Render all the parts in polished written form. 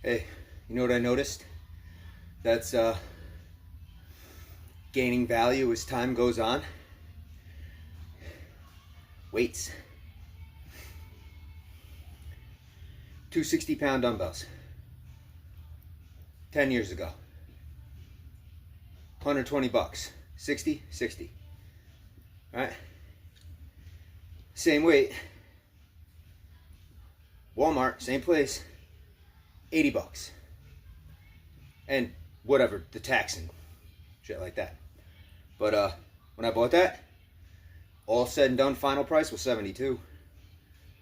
Hey, you know what I noticed? That's gaining value as time goes on. Weights. 260-pound dumbbells. 10 years ago. 120 bucks. 60, 60. Right? Same weight. Walmart, same place. 80 bucks. And whatever, the tax and shit like that. But when I bought that, all said and done, final price was 72.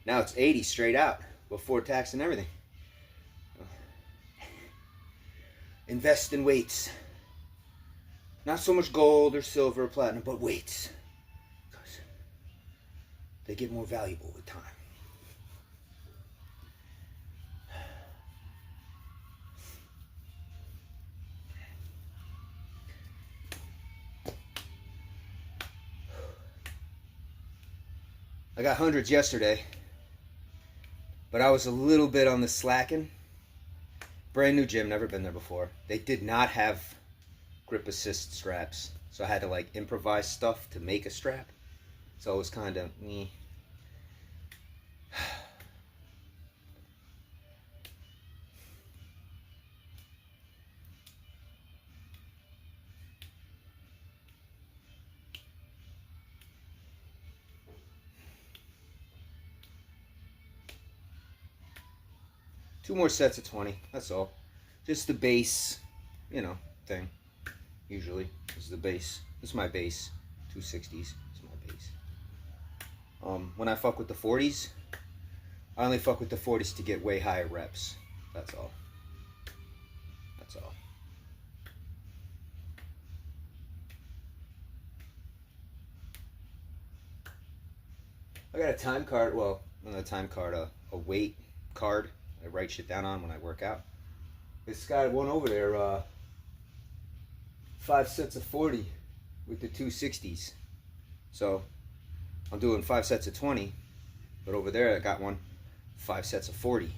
Now it's 80 straight out before tax and everything. Invest in weights. Not so much gold or silver or platinum, but weights. Because they get more valuable with time. I got hundreds yesterday, but I was a little bit on the slacking. Brand new gym, never been there before. They did not have grip assist straps, so I had to like improvise stuff to make a strap. So it was kind of me. Two more sets of 20, that's all. Just the base, thing. Usually, this is the base. This is my base. 260s is my base. When I fuck with the 40s, I only fuck with the 40s to get way higher reps. That's all. That's all. I got a time card. Well, not a time card, a weight card. I write shit down on when I work out. This guy one over there, 5 sets of 40 with the 260s. So I'm doing 5 sets of 20, but over there I got one 5 sets of 40.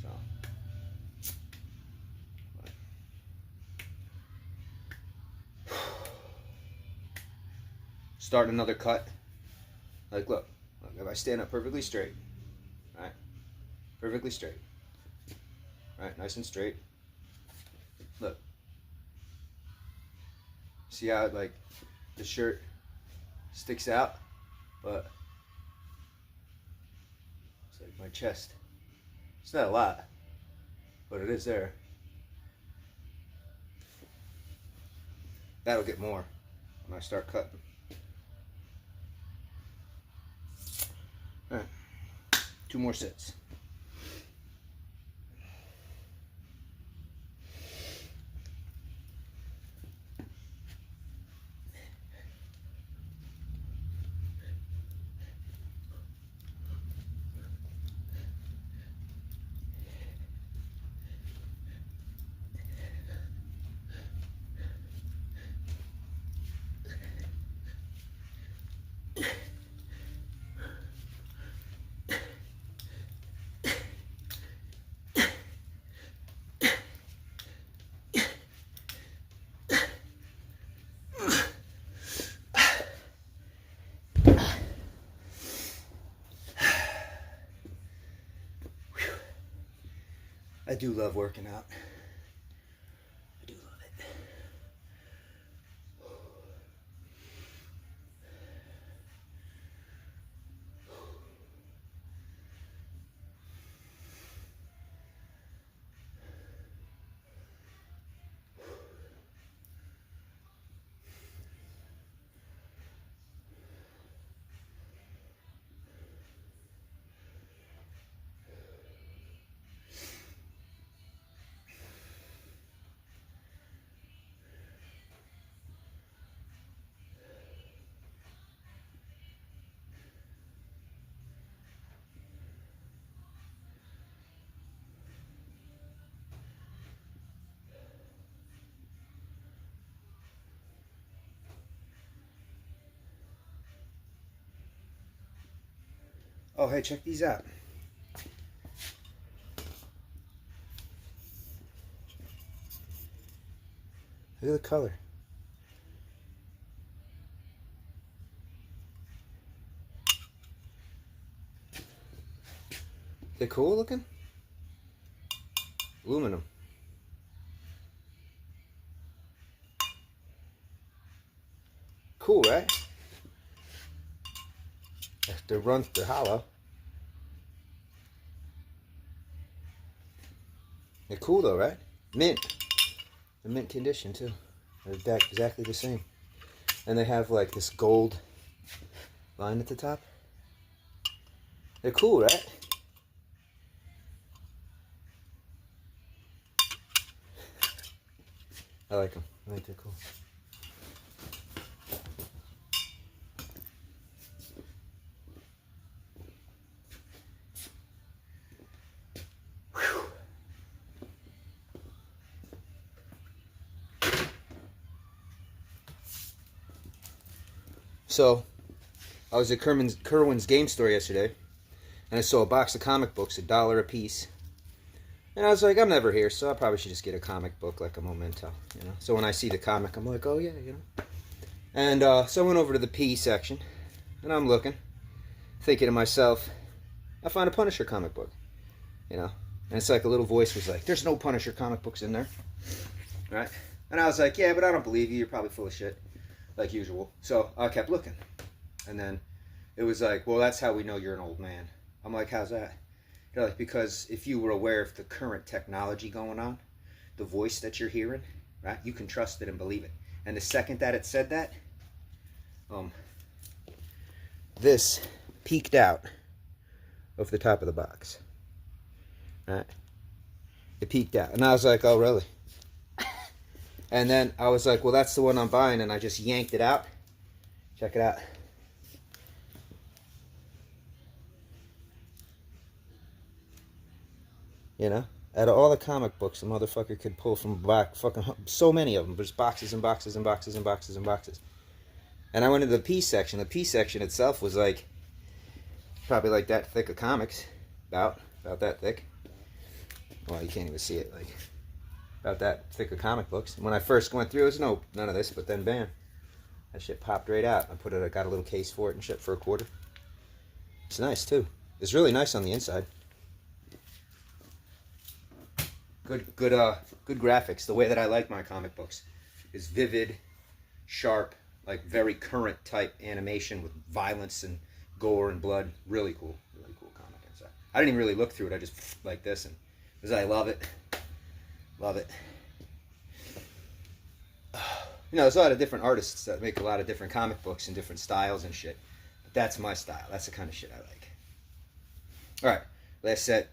So start another cut. Like look, if I stand up perfectly straight, right? Perfectly straight. Right, nice and straight. Look. See how like the shirt sticks out, but it's like my chest. It's not a lot, but it is there. That'll get more when I start cutting. All right, 2 more sets. I do love working out. I do love it. Oh, hey, check these out. Look at the color. They're cool looking. Aluminum. Cool, right? They're hollow. They're cool though, right? Mint. They're mint condition too. They're exactly the same. And they have like this gold line at the top. They're cool, right? I like them. I think they're cool. So, I was at Kerwin's game store yesterday, and I saw a box of comic books, $1 a piece. And I was like, I'm never here, so I probably should just get a comic book, like a memento, you know. So when I see the comic, I'm like, oh yeah, you know. And so I went over to the P section, and I'm looking, thinking to myself, I find a Punisher comic book, you know. And it's like a little voice was like, there's no Punisher comic books in there, right? And I was like, yeah, but I don't believe you. You're probably full of shit, like usual. So I kept looking. And then it was like, well, that's how we know you're an old man. I'm like, how's that? They're like, because if you were aware of the current technology going on, the voice that you're hearing, right, you can trust it and believe it. And the second that it said that, this peeked out of the top of the box. Right? It peeked out. And I was like, oh, really? And then I was like, well, that's the one I'm buying. And I just yanked it out. Check it out. You know? Out of all the comic books a motherfucker could pull from back, fucking so many of them. There's boxes and boxes and boxes and boxes and boxes. And I went to the P section. The P section itself was like, probably like that thick of comics. About that thick. Well, you can't even see it. Like, about that thick of comic books. And when I first went through, it was none of this. But then, bam, that shit popped right out. I got a little case for it and shit for $1. It's nice too. It's really nice on the inside. Good graphics. The way that I like my comic books is vivid, sharp, like very current type animation with violence and gore and blood. Really cool comic inside. I didn't even really look through it. I just like this, and because I love it. You know, there's a lot of different artists that make a lot of different comic books and different styles and shit. But that's my style. That's the kind of shit I like. All right, last set.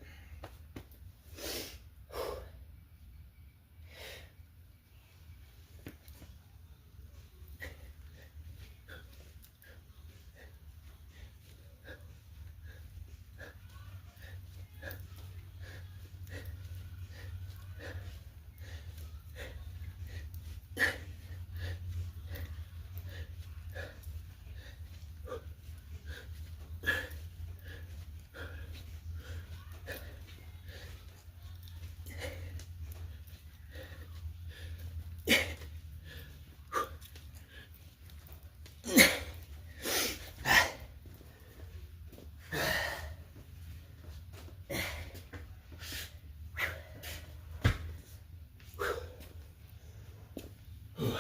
Ooh.